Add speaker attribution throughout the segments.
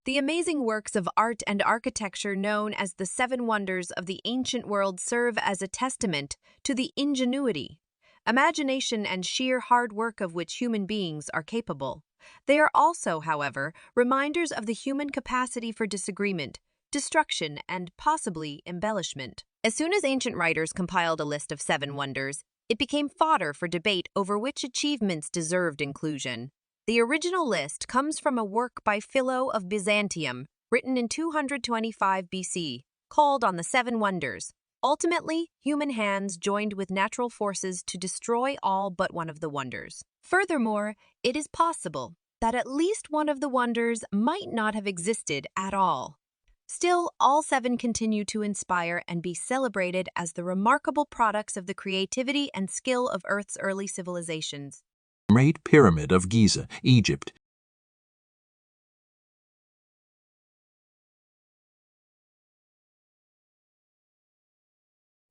Speaker 1: The amazing works of art and architecture known as the Seven Wonders of the ancient world serve as a testament to the ingenuity, imagination, and sheer hard work of which human beings are capable. They are also, however, reminders of the human capacity for disagreement, destruction, and possibly embellishment. As soon as ancient writers compiled a list of seven wonders, it became fodder for debate over which achievements deserved inclusion. The original list comes from a work by Philo of Byzantium, written in 225 BC, called On the Seven Wonders. Ultimately, human hands joined with natural forces to destroy all but one of the wonders. Furthermore, it is possible that at least one of the wonders might not have existed at all. Still, all seven continue to inspire and be celebrated as the remarkable products of the creativity and skill of Earth's early civilizations.
Speaker 2: Great Pyramid of Giza, Egypt.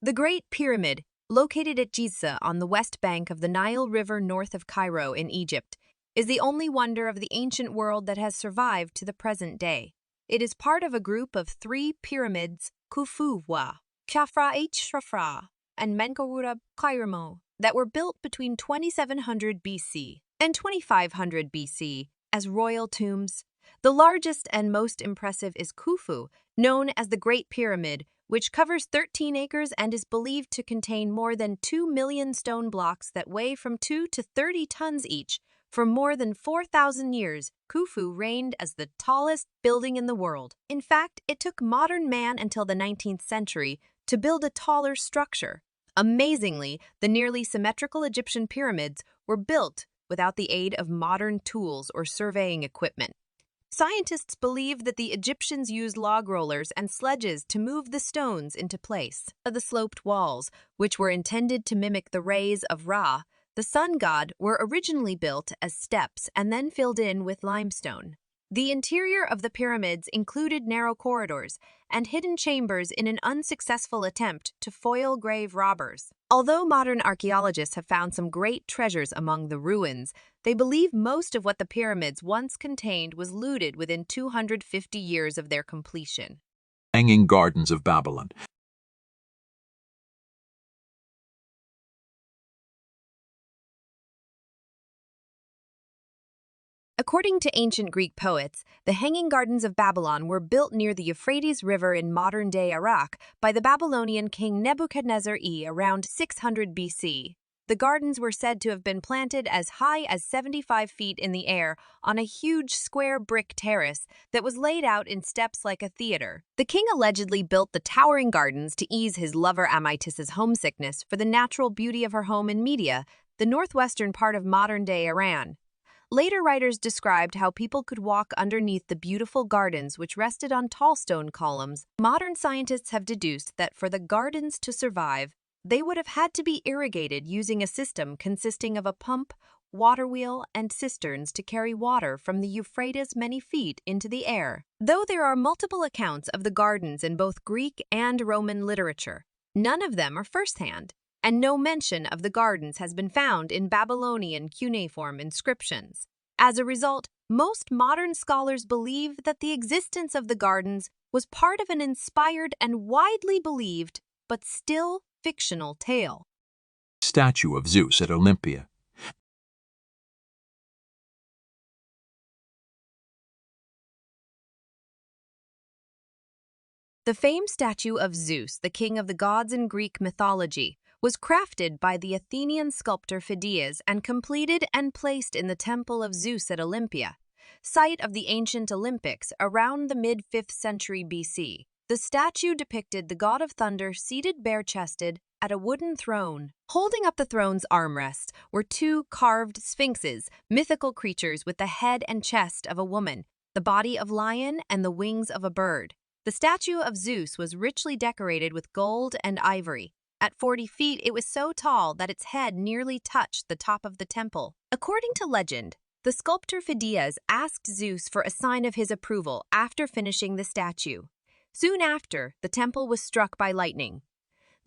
Speaker 1: The Great Pyramid, located at Giza on the west bank of the Nile River north of Cairo in Egypt, is the only wonder of the ancient world that has survived to the present day. It is part of a group of three pyramids, Khufuwa, Khafra-Shafra, and Menkaure-Kairmo, that were built between 2700 BC and 2500 BC as royal tombs. The largest and most impressive is Khufu, known as the Great Pyramid, which covers 13 acres and is believed to contain more than 2 million stone blocks that weigh from 2 to 30 tons each. For more than 4,000 years, Khufu reigned as the tallest building in the world. In fact, it took modern man until the 19th century to build a taller structure. Amazingly, the nearly symmetrical Egyptian pyramids were built without the aid of modern tools or surveying equipment. Scientists believe that the Egyptians used log rollers and sledges to move the stones into place. The sloped walls, which were intended to mimic the rays of Ra, the sun god, were originally built as steps and then filled in with limestone. The interior of the pyramids included narrow corridors and hidden chambers in an unsuccessful attempt to foil grave robbers. Although modern archaeologists have found some great treasures among the ruins, they believe most of what the pyramids once contained was looted within 250 years of their completion.
Speaker 2: Hanging Gardens of Babylon.
Speaker 1: According to ancient Greek poets, the Hanging Gardens of Babylon were built near the Euphrates River in modern-day Iraq by the Babylonian king Nebuchadnezzar around 600 BC. The gardens were said to have been planted as high as 75 feet in the air on a huge square brick terrace that was laid out in steps like a theater. The king allegedly built the towering gardens to ease his lover Amytis's homesickness for the natural beauty of her home in Media, the northwestern part of modern-day Iran. Later writers described how people could walk underneath the beautiful gardens which rested on tall stone columns. Modern scientists have deduced that for the gardens to survive, they would have had to be irrigated using a system consisting of a pump, water wheel, and cisterns to carry water from the Euphrates many feet into the air. Though there are multiple accounts of the gardens in both Greek and Roman literature, none of them are firsthand, and no mention of the gardens has been found in Babylonian cuneiform inscriptions. As a result, most modern scholars believe that the existence of the gardens was part of an inspired and widely believed, but still fictional tale.
Speaker 2: Statue of Zeus at Olympia.
Speaker 1: The famed statue of Zeus, the king of the gods in Greek mythology, was crafted by the Athenian sculptor Phidias and completed and placed in the Temple of Zeus at Olympia, site of the ancient Olympics around the mid-5th century BC. The statue depicted the god of thunder seated bare-chested at a wooden throne. Holding up the throne's armrests were two carved sphinxes, mythical creatures with the head and chest of a woman, the body of a lion, and the wings of a bird. The statue of Zeus was richly decorated with gold and ivory. At 40 feet, it was so tall that its head nearly touched the top of the temple. According to legend, the sculptor Phidias asked Zeus for a sign of his approval after finishing the statue. Soon after, the temple was struck by lightning.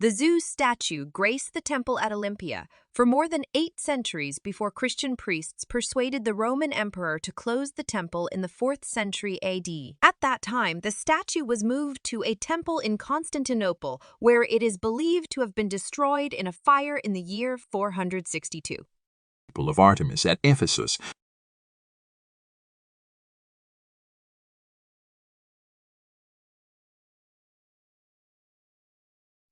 Speaker 1: The Zeus statue graced the temple at Olympia for more than 8 centuries before Christian priests persuaded the Roman emperor to close the temple in the 4th century AD. At that time, the statue was moved to a temple in Constantinople, where it is believed to have been destroyed in a fire in the year 462.
Speaker 2: Temple of Artemis at Ephesus.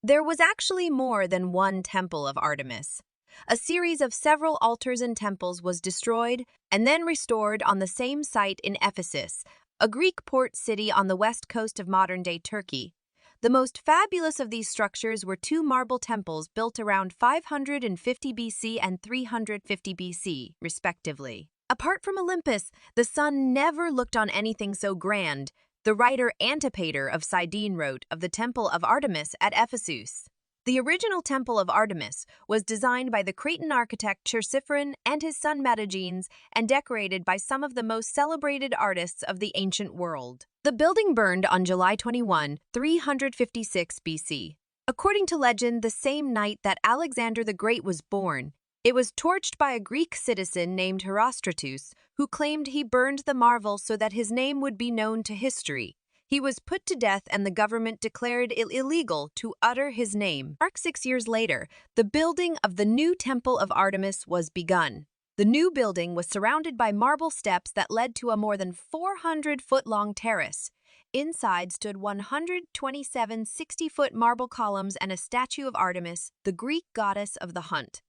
Speaker 1: There was actually more than one Temple of Artemis. A series of several altars and temples was destroyed and then restored on the same site in Ephesus, a Greek port city on the west coast of modern-day Turkey. The most fabulous of these structures were 2 marble temples built around 550 BC and 350 BC, respectively. Apart from Olympus, the sun never looked on anything so grand. The writer Antipater of Cydene wrote of the Temple of Artemis at Ephesus. The original Temple of Artemis was designed by the Cretan architect Chersiphron and his son Metagenes and decorated by some of the most celebrated artists of the ancient world. The building burned on July 21, 356 BC. According to legend, the same night that Alexander the Great was born, it was torched by a Greek citizen named Herostratus, who claimed he burned the marvel so that his name would be known to history. He was put to death and the government declared it illegal to utter his name. 6 years later, the building of the new Temple of Artemis was begun. The new building was surrounded by marble steps that led to a more than 400-foot-long terrace. Inside stood 127 60-foot marble columns and a statue of Artemis, the Greek goddess of the hunt.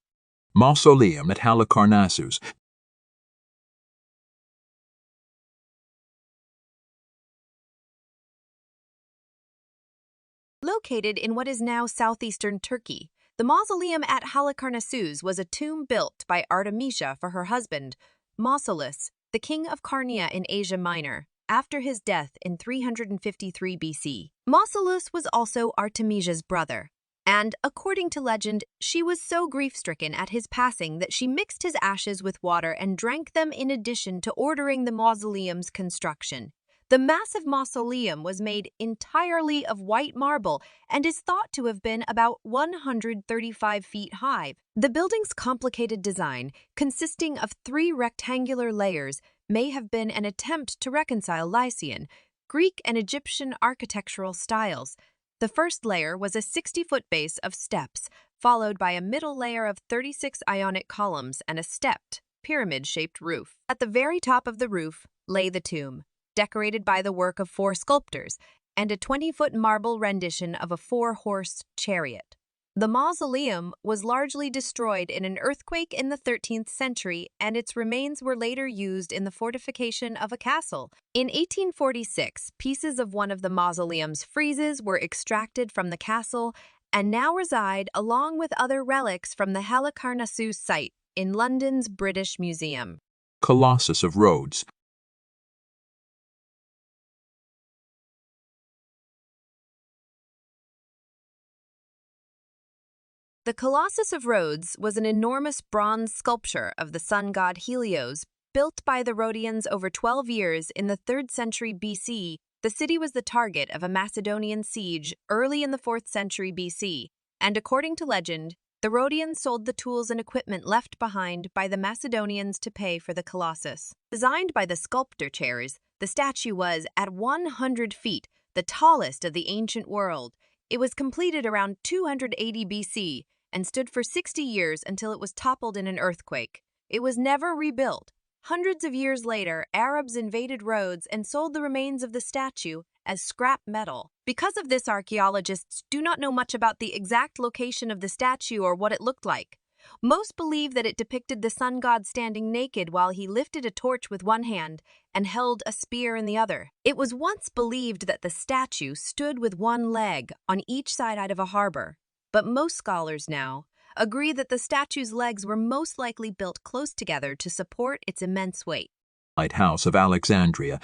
Speaker 2: Mausoleum at Halicarnassus.
Speaker 1: Located in what is now southeastern Turkey, the mausoleum at Halicarnassus was a tomb built by Artemisia for her husband, Mausolus, the king of Carnia in Asia Minor, after his death in 353 BC. Mausolus was also Artemisia's brother, and, according to legend, she was so grief-stricken at his passing that she mixed his ashes with water and drank them in addition to ordering the mausoleum's construction. The massive mausoleum was made entirely of white marble and is thought to have been about 135 feet high. The building's complicated design, consisting of 3 rectangular layers, may have been an attempt to reconcile Lycian, Greek and Egyptian architectural styles. The first layer was a 60-foot base of steps, followed by a middle layer of 36 Ionic columns and a stepped, pyramid-shaped roof. At the very top of the roof lay the tomb, decorated by the work of 4 sculptors, and a 20-foot marble rendition of a 4-horse chariot. The mausoleum was largely destroyed in an earthquake in the 13th century, and its remains were later used in the fortification of a castle. In 1846, pieces of one of the mausoleum's friezes were extracted from the castle and now reside along with other relics from the Halicarnassus site in London's British Museum.
Speaker 2: Colossus of Rhodes.
Speaker 1: The Colossus of Rhodes was an enormous bronze sculpture of the sun god Helios, built by the Rhodians over 12 years in the 3rd century BC. The city was the target of a Macedonian siege early in the 4th century BC, and according to legend, the Rhodians sold the tools and equipment left behind by the Macedonians to pay for the Colossus. Designed by the sculptor Chares, the statue was, at 100 feet, the tallest of the ancient world. It was completed around 280 BC and stood for 60 years until it was toppled in an earthquake. It was never rebuilt. Hundreds of years later, Arabs invaded Rhodes and sold the remains of the statue as scrap metal. Because of this, archaeologists do not know much about the exact location of the statue or what it looked like. Most believe that it depicted the sun god standing naked while he lifted a torch with one hand and held a spear in the other. It was once believed that the statue stood with one leg on each side of a harbor, but most scholars now agree that the statue's legs were most likely built close together to support its immense weight.
Speaker 2: Lighthouse of Alexandria.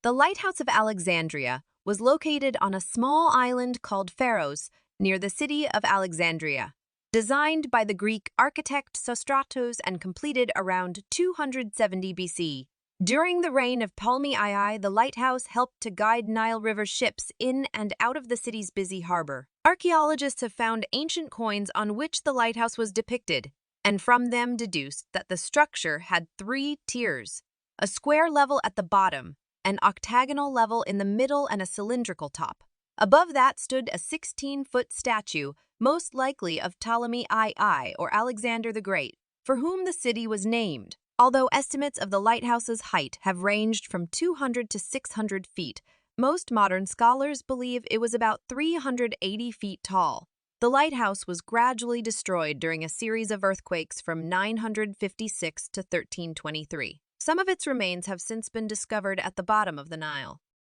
Speaker 1: The Lighthouse of Alexandria was located on a small island called Pharos near the city of Alexandria. Designed by the Greek architect Sostratos and completed around 270 BC, During the reign of Ptolemy II, the lighthouse helped to guide Nile River ships in and out of the city's busy harbor. Archaeologists have found ancient coins on which the lighthouse was depicted, and from them deduced that the structure had 3 tiers: a square level at the bottom, an octagonal level in the middle, and a cylindrical top. Above that stood a 16-foot statue, most likely of Ptolemy II or Alexander the Great, for whom the city was named. Although estimates of the lighthouse's height have ranged from 200 to 600 feet, most modern scholars believe it was about 380 feet tall. The lighthouse was gradually destroyed during a series of earthquakes from 956 to 1323. Some of its remains have since been discovered at the bottom of the Nile.